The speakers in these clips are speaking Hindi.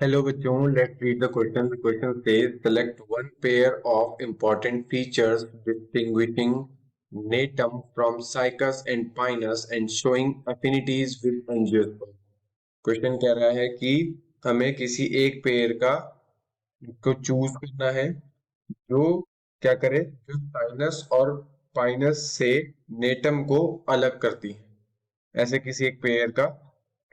Hello बच्चों, let's read the question. The question says select one pair of important features distinguishing Natum from Cycas and Pinus and showing affinities with Angiosperm. Question कह रहा है कि हमें किसी एक पेयर का को चूज करना है जो क्या करे, जो साइनस और पाइनस से नेटम को अलग करती है। ऐसे किसी एक पेयर का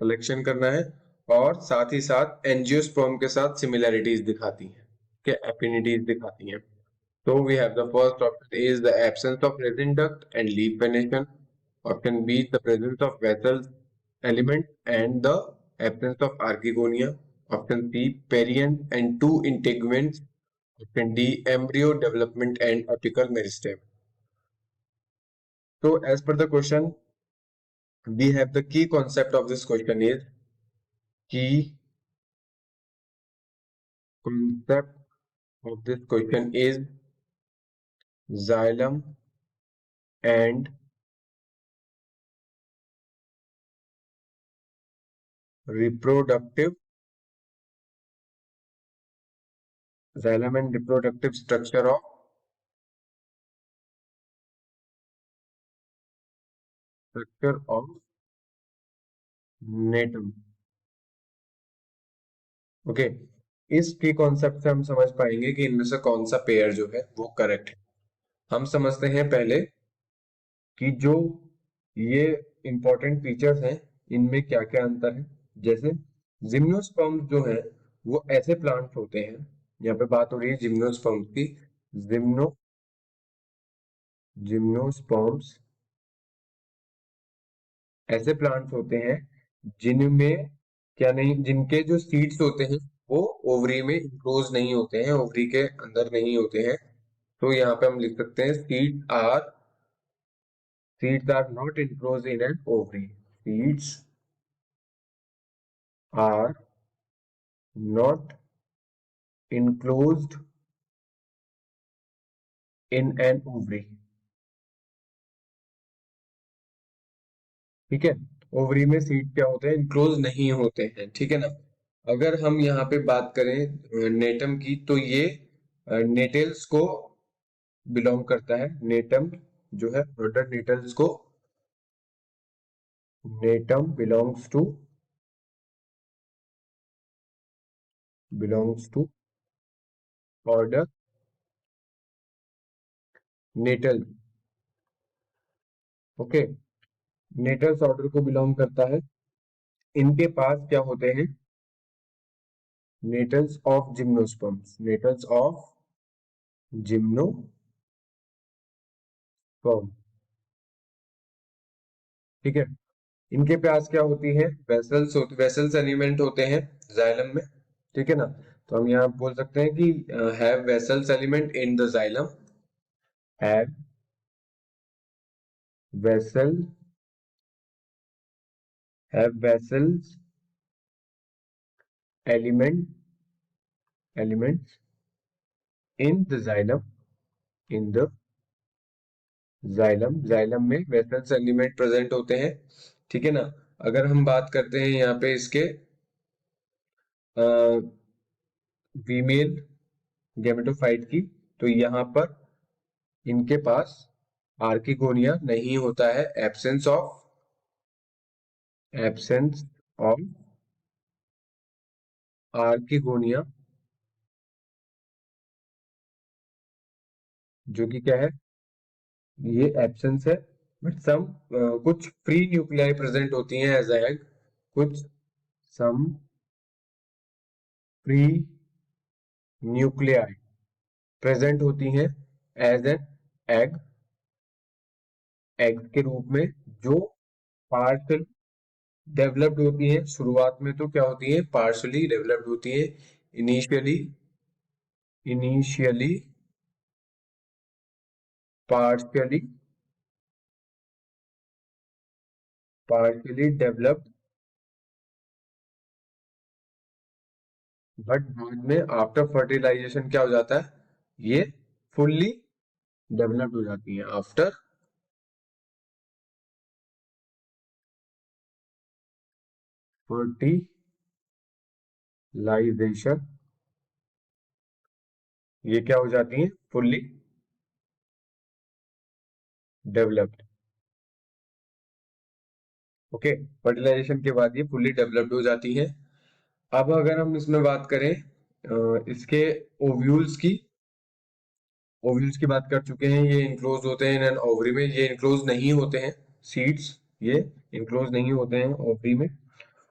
सिलेक्शन करना है और साथ ही साथ एंजियोस्पर्म के साथ सिमिलैरिटीज दिखाती हैं, के एफिनिटीज दिखाती हैं। So we have the first option is the absence of resin duct and leaf venation. Option B is the presence of vessel element and the absence of archegonia. Option C perianth and two integuments. Option D embryo development and apical meristem. So as per the question, we have the key concept of this question is key concept of this question is xylem and reproductive structure of natum. Okay, इस की कॉन्सेप्ट से हम समझ पाएंगे कि इनमें से कौन सा पेयर जो है वो करेक्ट है। हम समझते हैं पहले कि जो ये इंपॉर्टेंट फीचर्स हैं इनमें क्या क्या अंतर है। जैसे जिम्नोस्पर्म जो है वो ऐसे प्लांट्स होते हैं, यहाँ पे बात हो रही है जिम्नोस्पर्म की। जिम्नोस्पर्म्स ऐसे प्लांट्स होते हैं जिनमें क्या नहीं, जिनके जो सीड्स होते हैं वो ओवरी में इनक्लोज नहीं होते हैं, ओवरी के अंदर नहीं होते हैं। तो यहाँ पे हम लिख सकते हैं seeds are not enclosed in an ovary. Seeds are not enclosed in an ovary. ठीक है, ओवरी में सीड क्या होते हैं, इनक्लोज नहीं होते हैं। ठीक है ना। अगर हम यहाँ पे बात करें नेटम की, तो ये नेटल्स को बिलोंग करता है। नेटम जो है ऑर्डर नेटल्स को, Gnetum belongs to order Gnetales. Okay, Gnetales order को बिलोंग करता है। इनके पास क्या होते हैं, Gnetales of gymnosperms, Gnetales of gymnosperm. ठीक है, इनके पास क्या होती है, वेसल्स एलिमेंट होते हैं जाइलम में। ठीक है ना। तो हम यहाँ बोल सकते हैं कि have vessels element in the xylem, have vessel have vessels elements in the xylem में वेसल्स एलिमेंट प्रेजेंट होते हैं। ठीक है ना। अगर हम बात करते हैं यहाँ पे इसके फीमेल गैमेटोफाइट की, तो यहाँ पर इनके पास आर्किगोनिया नहीं होता है, एब्सेंस ऑफ आर्किगोनिया, जो कि क्या है, ये एब्सेंस है। बट सम कुछ फ्री न्यूक्लियाई प्रेजेंट होती हैं एज एग, कुछ सम फ्री न्यूक्लियाई प्रेजेंट होती हैं एज एन एग के रूप में, जो पार्शियल डेवलप्ड होती है। शुरुआत में तो क्या होती है, पार्शियली डेवलप्ड होती है। Initially initially partially partially developed, but बाद में आफ्टर फर्टिलाइजेशन क्या हो जाता है, ये फुल्ली डेवलप्ड हो जाती है आफ्टर लाइजेशन, ये क्या हो जाती है? Fully developed. ओके, फर्टिलाइजेशन के बाद ये फुल्ली डेवलप्ड हो जाती है। अब अगर हम इसमें बात करें इसके ओव्यूल्स की, ओव्यूल्स की बात कर चुके हैं, ये इनक्लोज होते हैं इन ओवरी में, ये इनक्लोज नहीं होते हैं सीड्स, ये इनक्लोज नहीं होते हैं ओवरी में।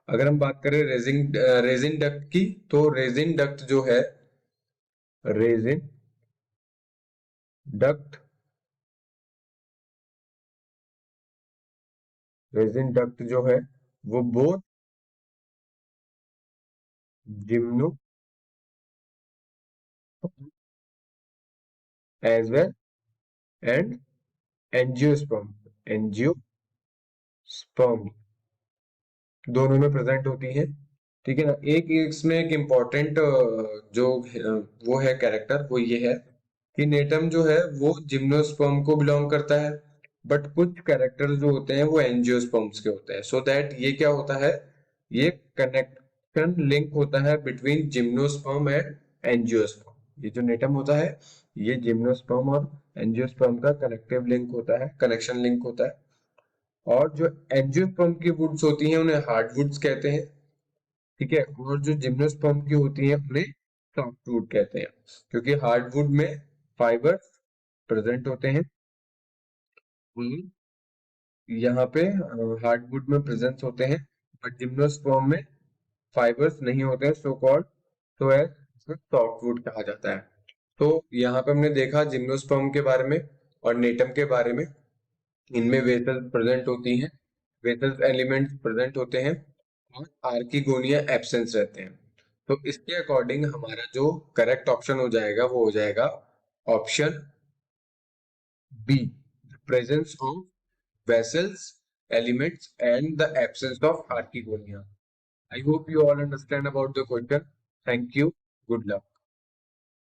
अगर हम बात करें रेजिन डक्ट की, तो रेजिन डक्ट जो है, रेजिन डक्ट, रेजिन डक्ट जो है वो both gymno as well and angiosperm, angiosperm दोनों में प्रेजेंट होती हैं। ठीक है ना। एक इसमें एक इम्पॉर्टेंट जो वो है कैरेक्टर, वो ये है कि नेटम जो है वो जिम्नोस्पर्म को बिलोंग करता है, बट कुछ कैरेक्टर जो होते हैं वो एंजियोस्पर्म्स के होते हैं। सो दैट ये क्या होता है, ये कनेक्शन लिंक होता है बिटवीन जिम्नोस्पर्म एंड एंजियोस्पर्म। ये जो नेटम होता है, ये जिम्नोस्पर्म और एंजियोस्पर्म का कनेक्टिव लिंक होता है, कनेक्शन लिंक होता है। और जो एंजियोस्पर्म की वुड्स होती हैं उन्हें हार्डवुड्स कहते हैं। ठीक है। और जो जिम्नोस्पर्म की होती हैं उन्हें सॉफ्टवुड कहते हैं, क्योंकि हार्डवुड में फाइबर प्रेजेंट होते हैं, यहाँ पे हार्डवुड में प्रेजेंस होते हैं, बट जिम्नोस्पर्म में फाइबर्स नहीं होते हैं, सो कॉल्ड, तो एज सॉफ्टवुड कहा जाता है। तो यहाँ पे हमने देखा जिम्नोस्पर्म के बारे में और नेटम के बारे में। इनमें वेसल्स प्रेजेंट होती हैं, वेसल्स एलिमेंट्स प्रेजेंट होते हैं, और आर्किगोनिया एब्सेंस रहते हैं। तो इसके अकॉर्डिंग हमारा जो करेक्ट ऑप्शन हो जाएगा वो हो जाएगा option B, presence of vessels, elements, and the absence of archegonia. I hope you all understand about the question. Thank you. Good luck.